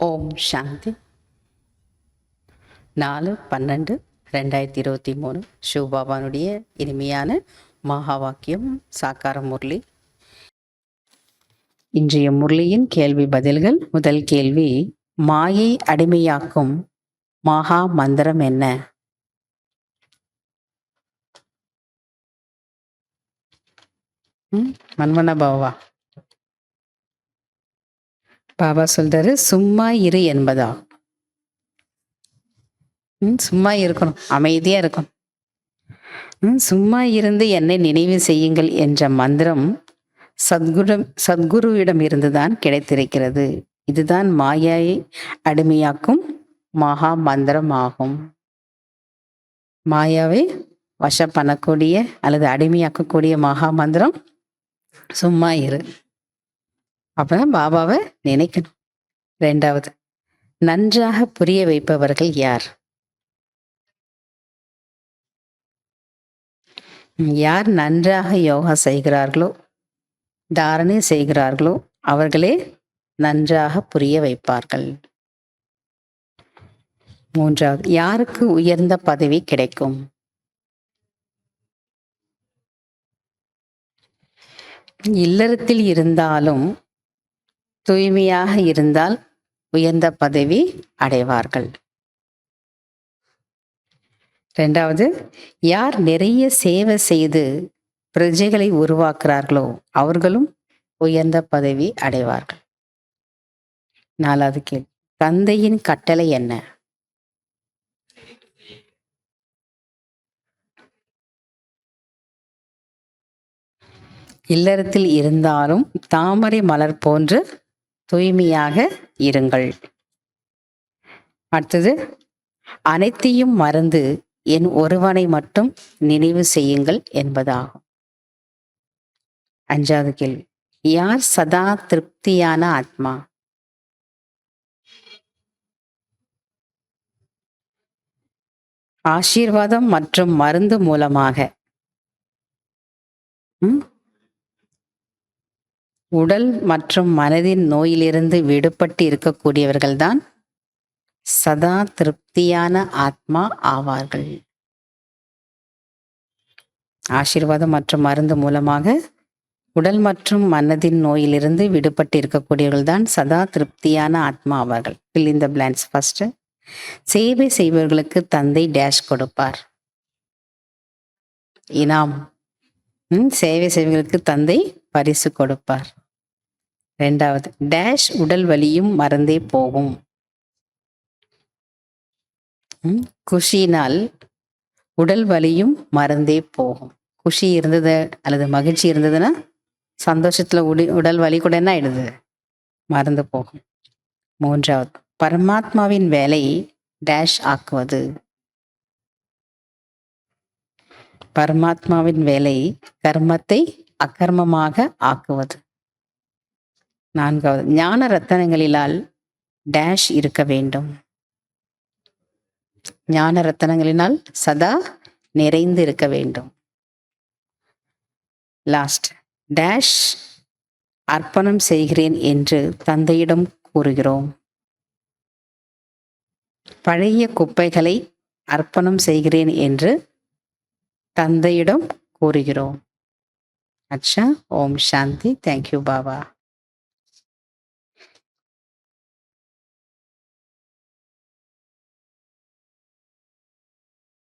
ஓம் சாந்தி. 4/12/2023 சிவபாபானுடைய இனிமையான மகா வாக்கியம் சாக்கார முரளி. இன்றைய முரளியின் கேள்வி பதில்கள். முதல் கேள்வி, மாயை அடிமையாக்கும் மகா மந்திரம் என்ன? மன்மனா பாபா பாபா சொல்றாரு, சும்மா இரு என்பதா. சும்மா இருக்கணும், அமைதியா இருக்கணும். சும்மா இருந்து என்னை நினைவு செய்யுங்கள் என்ற மந்திரம் சத்குருவிடம் இருந்துதான் கிடைத்திருக்கிறது. இதுதான் மாயாயை அடிமையாக்கும் மகா மந்திரம் ஆகும். மாயாவை வசம் பண்ணக்கூடிய அல்லது அடிமையாக்கக்கூடிய மகா மந்திரம் சும்மா இரு. அப்பதான் பாபாவை நினைக்கணும். 2வது, நன்றாக புரிய வைப்பவர்கள் யார்? யார் நன்றாக யோகா செய்கிறார்களோ, தாரணை செய்கிறார்களோ அவர்களே நன்றாக புரிய வைப்பார்கள். 3வது, யாருக்கு உயர்ந்த பதவி கிடைக்கும்? இல்லறத்தில் இருந்தாலும் தூய்மையாக இருந்தால் உயர்ந்த பதவி அடைவார்கள். 2வது, யார் நிறைய சேவை செய்து பிரஜைகளை உருவாக்குறார்களோ அவர்களும் உயர்ந்த பதவி அடைவார்கள். 4வது கேள்வி, தந்தையின் கட்டளை என்ன? இல்லறத்தில் இருந்தாலும் தாமரை மலர் போன்று தூய்மையாக இருங்கள். அடுத்தது, அனைத்தையும் மறந்து என் ஒருவனை மட்டும் நினைவு செய்யுங்கள் என்பதாகும். 5வது கேள்வி, யார் சதா திருப்தியான ஆத்மா? ஆசீர்வாதம் மற்றும் மருந்து மூலமாக உடல் மற்றும் மனதின் நோயிலிருந்து விடுபட்டு இருக்கக்கூடியவர்கள்தான் சதா திருப்தியான ஆத்மா ஆவார்கள். ஆசீர்வாதம் மற்றும் மருந்து மூலமாக உடல் மற்றும் மனதின் நோயிலிருந்து விடுபட்டு இருக்கக்கூடியவர்கள் தான் சதா திருப்தியான ஆத்மா ஆவார்கள். fill in the blanks. First, சேவை செய்பவர்களுக்கு தந்தை டேஷ் கொடுப்பார். இனாம். சேவை செய்பவர்களுக்கு தந்தை பரிசு கொடுப்பார். 2வது, டேஷ் உடல் வலியும் மறந்தே போகும். குஷியினால் உடல் வலியும் மறந்தே போகும். குஷி இருந்தது அல்லது மகிழ்ச்சி இருந்ததுன்னா சந்தோஷத்துல உடல் வலி கூட என்ன ஆயிடுது, மறந்து போகும். 3வது, பரமாத்மாவின் வேலை டேஷ் ஆக்குவது. பரமாத்மாவின் வேலை கர்மத்தை அகர்மமாக ஆக்குவது. 4வது, ஞான ரத்தனங்களிலால் டேஷ் இருக்க வேண்டும். ஞான ரத்தனங்களினால் சதா நிறைந்து இருக்க வேண்டும். லாஸ்ட், டேஷ் அர்ப்பணம் செய்கிறேன் என்று தந்தையிடம் கூறுகிறோம். பழைய குப்பைகளை அர்ப்பணம் செய்கிறேன் என்று தந்தையிடம் கூறுகிறோம். அச்சா. ஓம் சாந்தி. தேங்க்யூ பாபா.